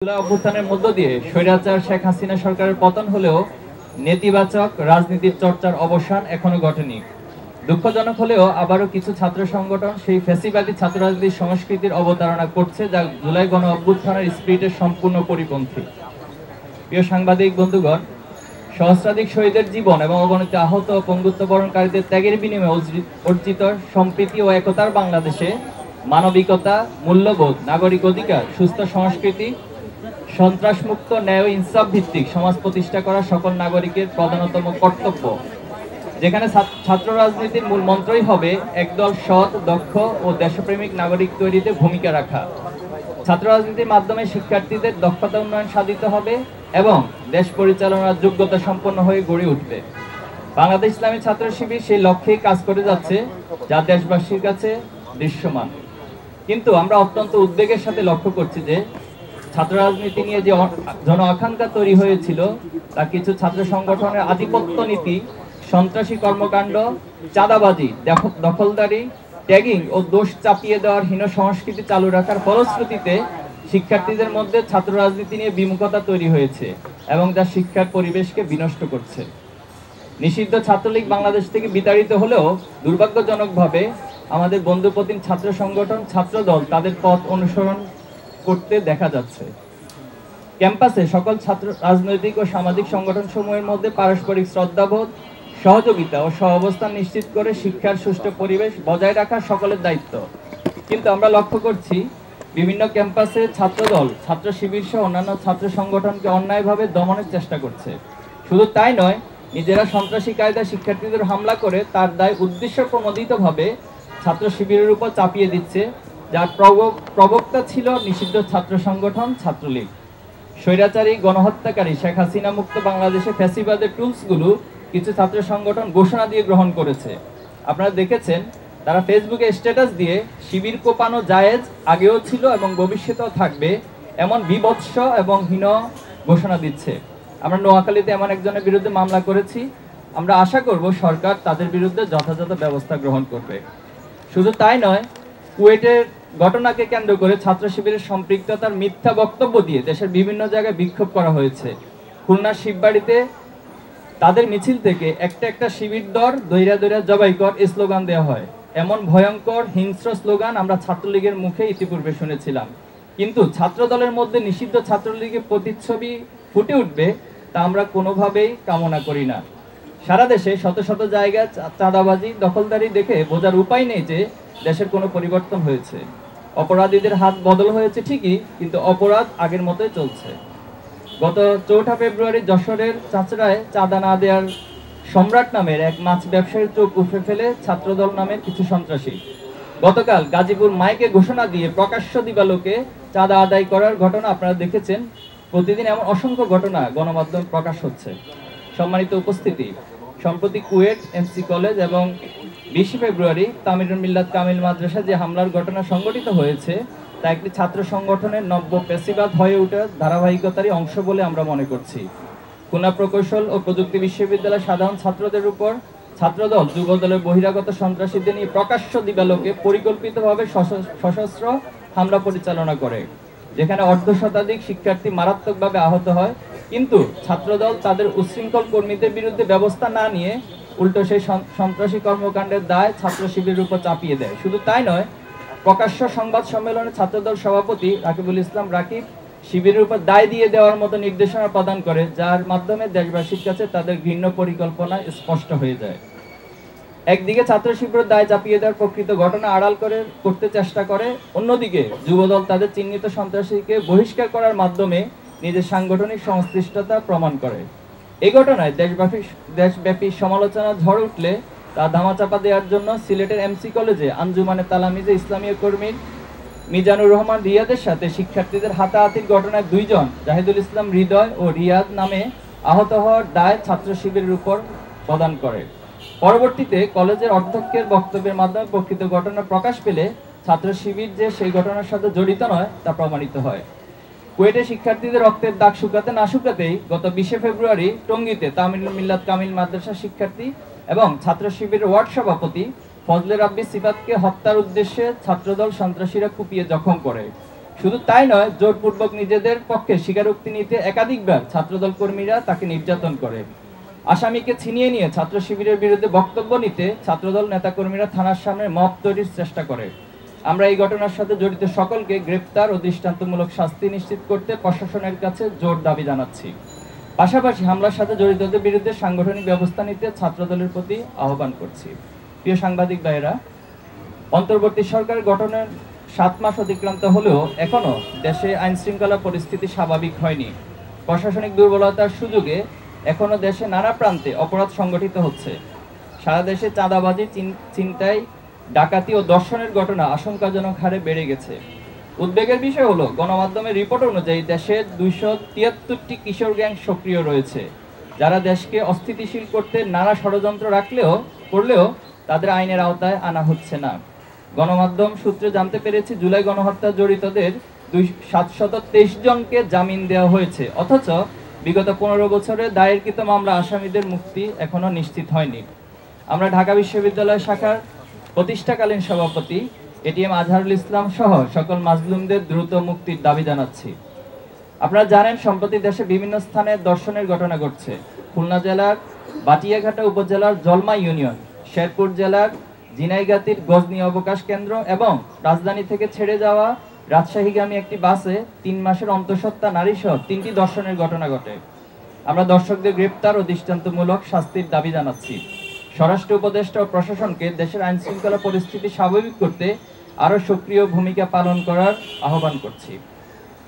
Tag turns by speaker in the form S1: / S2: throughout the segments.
S1: জুলাই অভ্যুত্থানের মধ্য দিয়ে স্বৈরাচার শেখ হাসিনা সরকারের পতন হলেও নেতিবাচক রাজনীতির চর্চার অবসান এখনো ঘটেনি। দুঃখজনক হলেও আবারও কিছু ছাত্র সংগঠন সেই ফ্যাসিবাদী ছাত্র রাজনীতির সংস্কৃতির অবতারণা করছে, যা জুলাই গণ অভ্যুত্থানের স্পিরিটের সম্পূর্ণ পরিপন্থী। প্রিয় সাংবাদিক বন্ধুগণ, সহস্রাধিক শহীদের জীবন এবং অগণিত আহত ও পঙ্গুত্ববরণকারীদের ত্যাগের বিনিময়ে অর্জিত সম্প্রীতি ও একতার বাংলাদেশে মানবিকতা, মূল্যবোধ, নাগরিক অধিকার, সুস্থ সংস্কৃতি, সন্ত্রাসমুক্ত, ন্যায় ও ইনসাফ ভিত্তিক সমাজ প্রতিষ্ঠা করা সকল নাগরিকের প্রধানতম কর্তব্য। যেখানে ছাত্র রাজনীতির মূল মন্ত্রই হবে একদল সৎ, দক্ষ ও দেশপ্রেমিক নাগরিক তৈরিতে ভূমিকা রাখা। ছাত্র রাজনীতির মাধ্যমে শিক্ষার্থীদের দক্ষতা উন্নয়ন সাধিত হবে এবং দেশ পরিচালনার যোগ্যতা সম্পন্ন হয়ে গড়ে উঠবে। বাংলাদেশ ইসলামী ছাত্র শিবির সেই লক্ষ্যেই কাজ করে যাচ্ছে, যা দেশবাসীর কাছে দৃশ্যমান। কিন্তু আমরা অত্যন্ত উদ্বেগের সাথে লক্ষ্য করছি যে ছাত্র রাজনীতি নিয়ে যে জন আকাঙ্ক্ষা তৈরি হয়েছিল, তা কিছু ছাত্র সংগঠনের আধিপত্য নীতি, সন্ত্রাসী কর্মকাণ্ড, চাঁদাবাজি, দখলদারি, ট্যাগিং ও দোষ চাপিয়ে দেওয়ার হীন সংস্কৃতি চালু রাখার ফলশ্রুতিতে শিক্ষার্থীদের মধ্যে ছাত্র রাজনীতি নিয়ে বিমুখতা তৈরি হয়েছে এবং যা শিক্ষার পরিবেশকে বিনষ্ট করছে। নিষিদ্ধ ছাত্রলীগ বাংলাদেশ থেকে বিতাড়িত হলেও দুর্ভাগ্যজনকভাবে আমাদের বন্ধুপ্রতিম ছাত্র সংগঠন, ছাত্রদল তাদের পথ অনুসরণ করতে দেখা যাচ্ছে। ক্যাম্পাসে সকল ছাত্র রাজনৈতিক ও সামাজিক সংগঠন সমূহের মধ্যে পারস্পরিক শ্রদ্ধাবোধ, সহযোগিতা ও সহাবস্থান নিশ্চিত করে শিক্ষার সুষ্ঠু পরিবেশ বজায় রাখা সকলের দায়িত্ব। কিন্তু আমরা লক্ষ্য করছি বিভিন্ন ক্যাম্পাসে ছাত্রদল, ছাত্র শিবির সহ অন্যান্য ছাত্র সংগঠনকে অন্যায়ভাবে দমনের চেষ্টা করছে। শুধু তাই নয়, নিজেরা সন্ত্রাসী কায়দায় শিক্ষার্থীদের হামলা করে তার দায় উদ্দেশ্য প্রণোদিতভাবে ছাত্র শিবিরের উপর চাপিয়ে দিচ্ছে, যার প্রবক্তা ছিল নিষিদ্ধ ছাত্র সংগঠন ছাত্রলীগ। স্বৈরাচারী গণহত্যাকারী শেখ হাসিনা মুক্ত বাংলাদেশে ফ্যাসিবাদের টুলসগুলো কিছু ছাত্র সংগঠন ঘোষণা দিয়ে গ্রহণ করেছে। আপনারা দেখেছেন, তারা ফেসবুকে স্ট্যাটাস দিয়ে শিবির কোপানো জায়েজ, আগেও ছিল এবং ভবিষ্যতেও থাকবে, এমন বিভৎস এবং হীন ঘোষণা দিচ্ছে। আমরা নোয়াখালীতে এমন একজনের বিরুদ্ধে মামলা করেছি। আমরা আশা করব সরকার তাদের বিরুদ্ধে যথাযথ ব্যবস্থা গ্রহণ করবে। শুধু তাই নয়, কুয়েটের ঘটনাকে কেন্দ্র করে ছাত্র শিবিরের সম্পৃক্ততার মিথ্যা বক্তব্য দিয়ে দেশের বিভিন্ন জায়গায় বিক্ষোভ করা হয়েছে। খুলনার শিববাড়িতে তাদের মিছিল থেকে একটা শিবির দর দৈরা দৈরা জবাই কর স্লোগান দেওয়া হয়। এমন ভয়ঙ্কর হিংস্র স্লোগান আমরা ছাত্রলীগের মুখে ইতিপূর্বে শুনেছিলাম। কিন্তু ছাত্র দলের মধ্যে নিষিদ্ধ ছাত্রলীগের প্রতিচ্ছবি ফুটে উঠবে, তা আমরা কোনোভাবেই কামনা করি না। সারা দেশে শত শত জায়গায় চাঁদাবাজি, দখলদারি দেখে বোঝার উপায় নেই যে দেশের কোনো পরিবর্তন হয়েছে। অপরাধীদের হাত বদল হয়েছে ঠিকই, কিন্তু অপরাধ আগের মতোই চলছে। গত 4 ফেব্রুয়ারি যশোরের চাঁচড়ায় চাঁদা না দেওয়ার সম্রাট নামের এক মাছ ব্যবসায়ীর চোখ উপড়ে ফেলে ছাত্রদল নামের কিছু সন্ত্রাসী। গতকাল গাজীপুর মাইকে ঘোষণা দিয়ে প্রকাশ্য দিবালোকে চাঁদা আদায় করার ঘটনা আপনারা দেখেছেন। প্রতিদিন এমন অসংখ্য ঘটনা গণমাধ্যম প্রকাশ হচ্ছে। সম্মানিত উপস্থিতি, সম্প্রতি কুয়েট এমসি কলেজ এবং 20 ফেব্রুয়ারি তামিরুল মিল্লাত কামিল মাদ্রাসা যে হামলার ঘটনা সংঘটিত হয়েছে, তা একটি ছাত্র সংগঠনের নব্য পেশিবাদ হয়ে ওঠার ধারাবাহিকতারই অংশ বলে আমরা মনে করছি। খুলনা প্রকৌশল ও প্রযুক্তি বিশ্ববিদ্যালয়ের সাধারণ ছাত্রদের উপর ছাত্রদল যুবদলের বহিরাগত সন্ত্রাসীদের নিয়ে প্রকাশ্য দিবালোকে পরিকল্পিতভাবে সশস্ত্র হামলা পরিচালনা করে, যেখানে অর্ধশতাধিক শিক্ষার্থী মারাত্মকভাবে আহত হয়। কিন্তু ছাত্রদল তাদের উচ্ছৃঙ্খল কর্মীদের বিরুদ্ধে ব্যবস্থা না নিয়ে উল্টো সেই সন্ত্রাসী কর্মকাণ্ডের দায় ছাত্র শিবিরের উপর চাপিয়ে দেয়। শুধু তাই নয়, প্রকাশ্য সংবাদ সম্মেলনে ছাত্রদল সভাপতি রাকিবুল ইসলাম রাকিব শিবিরের উপর দায় দিয়ে দেওয়ার মতো নির্দেশনা প্রদান করে, যার মাধ্যমে দেশবাসীর কাছে তাদের ঘৃণ্য পরিকল্পনা স্পষ্ট হয়ে যায়। একদিকে ছাত্র শিবিরের দায় চাপিয়ে দেওয়ার প্রকৃত ঘটনা আড়াল করতে চেষ্টা করে, অন্যদিকে যুবদল তাদের চিহ্নিত সন্ত্রাসীকে বহিষ্কার করার মাধ্যমে নিজের সাংগঠনিক সংশ্লিষ্টতা প্রমাণ করে। এই ঘটনায় দেশব্যাপী সমালোচনা ঝড় উঠলে তা ধামাচাপা দেওয়ার জন্য সিলেটের এমসি কলেজে আঞ্জুমানে তালামিজে ইসলামীয় কর্মী মিজানুর রহমান রিয়াদের সাথে শিক্ষার্থীদের হাতাহাতির ঘটনায় 2 জন, জাহিদুল ইসলাম হৃদয় ও রিয়াদ নামে আহত হওয়ার দায় ছাত্র শিবিরের উপর প্রদান করে। পরবর্তীতে কলেজের অধ্যক্ষের বক্তব্যের মাধ্যমে প্রকৃত ঘটনা প্রকাশ পেলে ছাত্র শিবির যে সেই ঘটনার সাথে জড়িত নয় তা প্রমাণিত হয়। কুয়েটে শিক্ষার্থীদের রক্তের দাগ শুকাতে না শুকাতেই গত 20 ফেব্রুয়ারি টঙ্গীতে তামিরুল মিল্লাত কামিল মাদ্রাসা শিক্ষার্থী এবং ছাত্র শিবিরের ওয়ার্ড সভাপতি ফজলে রাব্বি সিফাতকে হত্যার উদ্দেশ্যে ছাত্রদল সন্ত্রাসীরা কুপিয়ে জখম করে। শুধু তাই নয়, জোরপূর্বক নিজেদের পক্ষে স্বীকারোক্তি নিতে একাধিকবার ছাত্রদল কর্মীরা তাকে নির্যাতন করে। আসামিকে ছিনিয়ে নিয়ে ছাত্র শিবিরের বিরুদ্ধে বক্তব্য নিতে ছাত্রদল নেতাকর্মীরা থানার সামনে মব তৈরির চেষ্টা করে। আমরা এই ঘটনার সাথে জড়িত সকলকে গ্রেপ্তার ও দৃষ্টান্তমূলক শাস্তি নিশ্চিত করতে প্রশাসনের কাছে জোর দাবি জানাচ্ছি। পাশাপাশি হামলার সাথে জড়িতদের বিরুদ্ধে সাংগঠনিক ব্যবস্থা নিতে ছাত্রদলের প্রতি আহ্বান করছি। প্রিয় সাংবাদিক ভাইয়েরা, অন্তর্বর্তী সরকার গঠনের 7 মাস অতিক্রান্ত হলেও এখনো দেশে আইন শৃঙ্খলা পরিস্থিতি স্বাভাবিক হয়নি। প্রশাসনিক দুর্বলতার সুযোগে এখনো দেশে নানা প্রান্তে অপরাধ সংগঠিত হচ্ছে। সারা দেশে চাঁদাবাজি, ছিনতাই, ডাকাতি ও ধর্ষণের ঘটনা আশঙ্কাজনক হারে বেড়ে গেছে। উদ্বেগের বিষয় হলো, গণমাধ্যমের রিপোর্ট অনুযায়ী দেশে 273টি কিশোর গ্যাং সক্রিয় রয়েছে, যারা দেশকে অস্থিতিশীল করতে নানা ষড়যন্ত্র করলেও তাদের আইনের আওতায় আনা হচ্ছে না। গণমাধ্যম সূত্রে জানতে পেরেছি, জুলাই গণহত্যা জড়িতদের 723 জনকে জামিন দেওয়া হয়েছে, অথচ বিগত 15 বছরে দায়েরকৃত মামলা আসামিদের মুক্তি এখনো নিশ্চিত হয়নি। আমরা ঢাকা বিশ্ববিদ্যালয় শাখার প্রতিষ্ঠাকালীন সভাপতি এটিএম আজহারুল ইসলাম সহ সকল মাজলুমদের দ্রুত মুক্তির দাবি জানাচ্ছি। আপনারা জানেন, সম্প্রতি দেশে বিভিন্ন স্থানে ধর্ষণের ঘটনা ঘটছে। খুলনা জেলার বাটিয়াঘাটা উপজেলার জলমা ইউনিয়ন, শেরপুর জেলার ঝিনাইগাতীর গজনী অবকাশ কেন্দ্র এবং রাজধানী থেকে ছেড়ে যাওয়া রাজশাহীগামী একটি বাসে 3 মাসের অন্তঃসত্ত্বা নারীসহ 3টি ধর্ষণের ঘটনা ঘটে। আমরা দর্শকদের গ্রেপ্তার ও দৃষ্টান্তমূলক শাস্তির দাবি জানাচ্ছি। স্বরাষ্ট্র উপদেষ্টা ও প্রশাসনকে দেশের আইন শৃঙ্খলা পরিস্থিতি স্বাভাবিক করতে আরও সক্রিয় ভূমিকা পালন করার আহ্বান করছি,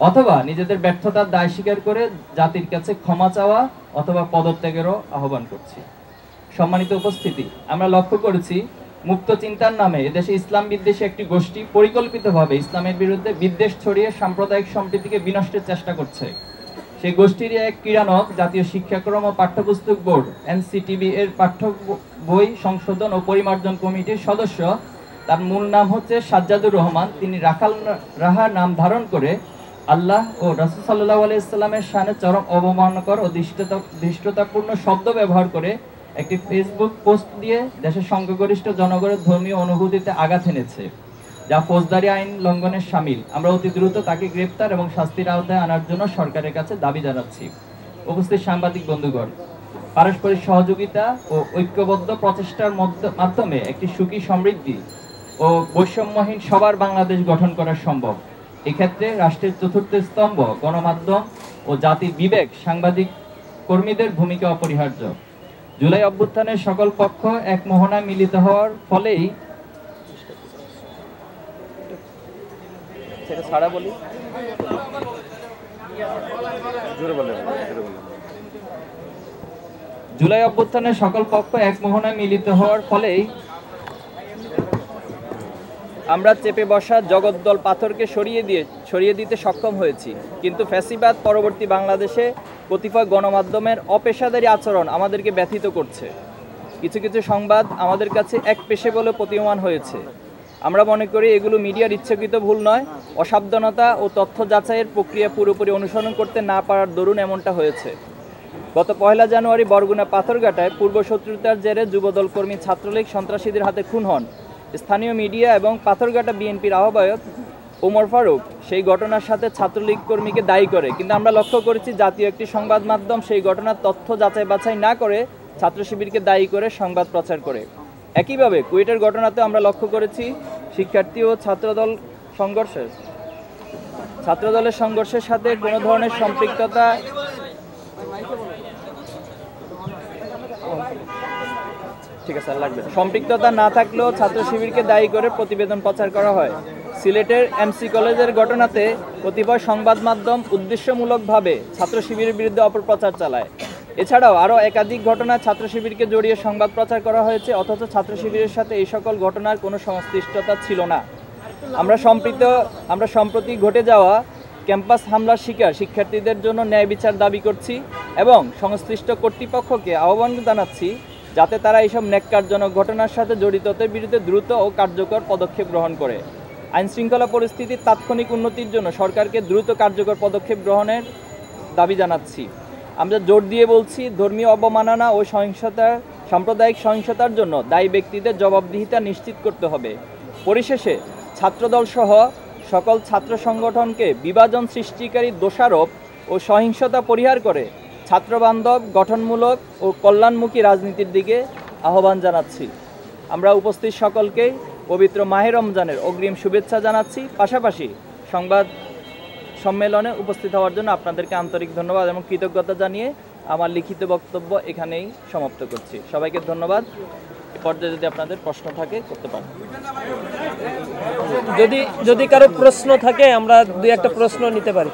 S1: অথবা নিজেদের ব্যর্থতার দায় স্বীকার করে জাতির কাছে ক্ষমা চাওয়া অথবা পদত্যাগেরও আহ্বান করছি। সম্মানিত উপস্থিতি, আমরা লক্ষ্য করেছি, মুক্ত চিন্তার নামে এদেশে ইসলাম বিদ্বেষী একটি গোষ্ঠী পরিকল্পিতভাবে ইসলামের বিরুদ্ধে বিদ্বেষ ছড়িয়ে সাম্প্রদায়িক সম্প্রীতিকে বিনষ্টের চেষ্টা করছে। সেই গোষ্ঠীর এক ক্রীড়ানক জাতীয় শিক্ষাক্রম ও পাঠ্যপুস্তক বোর্ড এনসিটিবি এর পাঠ্য বই সংশোধন ও পরিমার্জন কমিটির সদস্য, তার মূল নাম হচ্ছে সাজ্জাদুর রহমান। তিনি রাখাল রাহা নাম ধারণ করে আল্লাহ ও রাসূল সাল্লাল্লাহু আলাইহি সাল্লামের শানে চরম অবমাননাকর ও ধৃষ্টতাপূর্ণ শব্দ ব্যবহার করে একটি ফেসবুক পোস্ট দিয়ে দেশের সংখ্যাগরিষ্ঠ জনগণের ধর্মীয় অনুভূতিতে আঘাত এনেছে, যা ফৌজদারি আইন লঙ্ঘনের শামিল। আমরা অতি দ্রুত তাকে গ্রেপ্তার এবং শাস্তির আওতায় আনার জন্য সরকারের কাছে দাবি জানাচ্ছি। উপস্থিত সাংবাদিক বন্ধুগণ, পারস্পরিক সহযোগিতা ও ঐক্যবদ্ধ প্রচেষ্টার মাধ্যমে একটি সুখী, সমৃদ্ধি ও বৈষম্যহীন সবার বাংলাদেশ গঠন করা সম্ভব। এক্ষেত্রে রাষ্ট্রের চতুর্থ স্তম্ভ গণমাধ্যম ও জাতির বিবেক, সাংবাদিক কর্মীদের ভূমিকা অপরিহার্য। জুলাই অভ্যুত্থানের সকল পক্ষ এক মোহনায় মিলিত হওয়ার ফলেই আমরা চেপে বসা জগদ্দল পাথরকে সরিয়ে দিতে সক্ষম হয়েছি। কিন্তু ফ্যাসিবাদ পরবর্তী বাংলাদেশে কতিপয় গণমাধ্যমের অপেশাদারী আচরণ আমাদেরকে ব্যথিত করছে। কিছু কিছু সংবাদ আমাদের কাছে একপেশে বলে প্রতীয়মান হয়েছে। আমরা মনে করি এগুলো মিডিয়ার ইচ্ছাকৃত ভুল নয়, অসাবধানতা ও তথ্য যাচাইয়ের প্রক্রিয়া পুরোপুরি অনুসরণ করতে না পারার দরুন এমনটা হয়েছে। গত 1 জানুয়ারি বরগুনা পাথরঘাটায় পূর্বশত্রুতার জেরে যুবদল কর্মী ছাত্রলীগ সন্ত্রাসীদের হাতে খুন হন স্থানীয় মিডিয়া এবং পাথরঘাটা বিএনপির আহ্বায়ক ওমর ফারুক সেই ঘটনার সাথে ছাত্রলীগ কর্মীকে দায়ী করে। কিন্তু আমরা লক্ষ্য করেছি, জাতীয় একটি সংবাদ মাধ্যম সেই ঘটনার তথ্য যাচাই বাছাই না করে ছাত্র শিবিরকে দায়ী করে সংবাদ প্রচার করে। একইভাবে কুয়েটের ঘটনাতে আমরা লক্ষ্য করেছি, শিক্ষার্থী ও ছাত্রদলের সংঘর্ষের সাথে কোনো ধরনের সম্পৃক্ততা না থাকলেও ছাত্র শিবিরকে দায়ী করে প্রতিবেদন প্রচার করা হয়। সিলেটের এমসি কলেজের ঘটনাতে কতিপয় সংবাদ মাধ্যম উদ্দেশ্যমূলকভাবে ছাত্র শিবিরের বিরুদ্ধে অপপ্রচার চালায়। এছাড়াও আরও একাধিক ঘটনায় ছাত্র শিবিরকে জড়িয়ে সংবাদ প্রচার করা হয়েছে, অথচ ছাত্র শিবিরের সাথে এই সকল ঘটনার কোনো সংশ্লিষ্টতা ছিল না। আমরা সম্প্রতি ঘটে যাওয়া ক্যাম্পাস হামলার শিকার শিক্ষার্থীদের জন্য ন্যায় বিচার দাবি করছি এবং সংশ্লিষ্ট কর্তৃপক্ষকে আহ্বান জানাচ্ছি, যাতে তারা এইসব ন্যাক্কারজনক ঘটনার সাথে জড়িতদের বিরুদ্ধে দ্রুত ও কার্যকর পদক্ষেপ গ্রহণ করে। আইন শৃঙ্খলা পরিস্থিতির তাৎক্ষণিক উন্নতির জন্য সরকারকে দ্রুত কার্যকর পদক্ষেপ গ্রহণের দাবি জানাচ্ছি। আমরা জোর দিয়ে বলছি, ধর্মীয় অবমাননা ও সাম্প্রদায়িক সহিংসতার জন্য দায়ী ব্যক্তিদের জবাবদিহিতা নিশ্চিত করতে হবে। পরিশেষে ছাত্রদল সহ সকল ছাত্র সংগঠনকে বিভাজন সৃষ্টিকারী দোষারোপ ও সহিংসতা পরিহার করে ছাত্রবান্ধব গঠনমূলক ও কল্যাণমুখী রাজনীতির দিকে আহ্বান জানাচ্ছি। আমরা উপস্থিত সকলকেই পবিত্র মাহে রমজানের অগ্রিম শুভেচ্ছা জানাচ্ছি। পাশাপাশি সংবাদ সম্মেলনে উপস্থিত হওয়ার জন্য আপনাদেরকে আন্তরিক ধন্যবাদ এবং কৃতজ্ঞতা জানিয়ে আমার লিখিত বক্তব্য এখানেই সমাপ্ত করছি। সবাইকে ধন্যবাদ। এ পর্যায়ে যদি আপনাদের প্রশ্ন থাকে করতে পারেন।
S2: যদি কারো প্রশ্ন থাকে আমরা দুই একটা প্রশ্ন নিতে পারি।